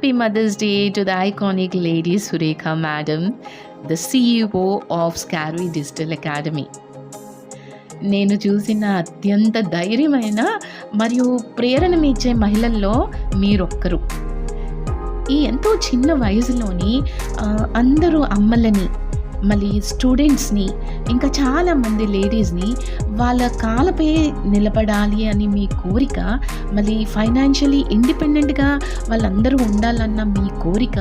Happy Mother's Day to the iconic lady Surekha Madam, the CEO of Scary Digital Academy. నేను చూసిన అత్యంత ధైర్యమైన మరియు ప్రేరణమిచ్చే మహిళల్లో మీరొక్కరు. ఈ ఎంతో చిన్న వయసులోని అందరూ అమ్మలని, మళ్ళీ స్టూడెంట్స్ని, ఇంకా చాలామంది లేడీస్ని వాళ్ళ కాళ్ళపై నిలబడాలి అని మీ కోరిక, మళ్ళీ ఫైనాన్షియలీ ఇండిపెండెంట్గా వాళ్ళందరూ ఉండాలన్న మీ కోరిక,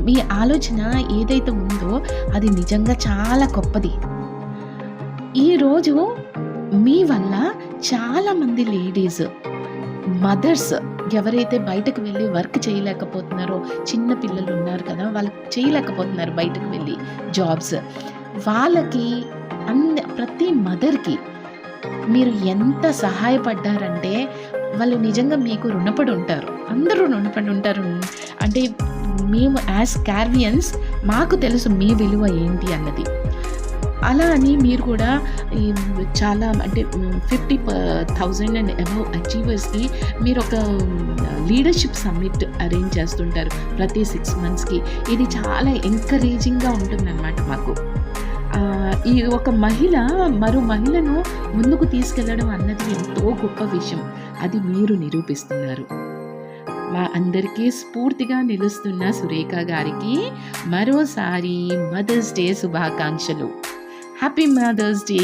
మీ ఆలోచన ఏదైతే ఉందో అది నిజంగా చాలా గొప్పది. ఈరోజు మీ వల్ల చాలామంది లేడీస్, మదర్స్ ఎవరైతే బయటకు వెళ్ళి వర్క్ చేయలేకపోతున్నారో, చిన్న పిల్లలు ఉన్నారు కదా, వాళ్ళు చేయలేకపోతున్నారు బయటకు వెళ్ళి జాబ్స్, వాళ్ళకి ప్రతి మదర్కి మీరు ఎంత సహాయపడ్డారంటే వాళ్ళు నిజంగా మీకు రుణపడి ఉంటారు. అందరూ రుణపడి ఉంటారు. అంటే మేము యాజ్ స్కార్వియన్స్ మాకు తెలుసు మీ విలువ ఏంటి అన్నది. అలా అని మీరు కూడా చాలా అంటే 50,000 అండ్ అబవ్ అచీవర్స్కి మీరు ఒక లీడర్షిప్ సమ్మిట్ అరేంజ్ చేస్తుంటారు ప్రతి 6 monthsకి. ఇది చాలా ఎంకరేజింగ్గా ఉంటుందన్నమాట మాకు. ఈ ఒక మహిళ మరో మహిళను ముందుకు తీసుకెళ్ళడం అన్నది ఎంతో గొప్ప విషయం. అది మీరు నిరూపిస్తున్నారు. మా అందరికీ స్ఫూర్తిగా నిలుస్తున్న సురేఖ గారికి మరోసారి మదర్స్ డే శుభాకాంక్షలు. Happy mother's day.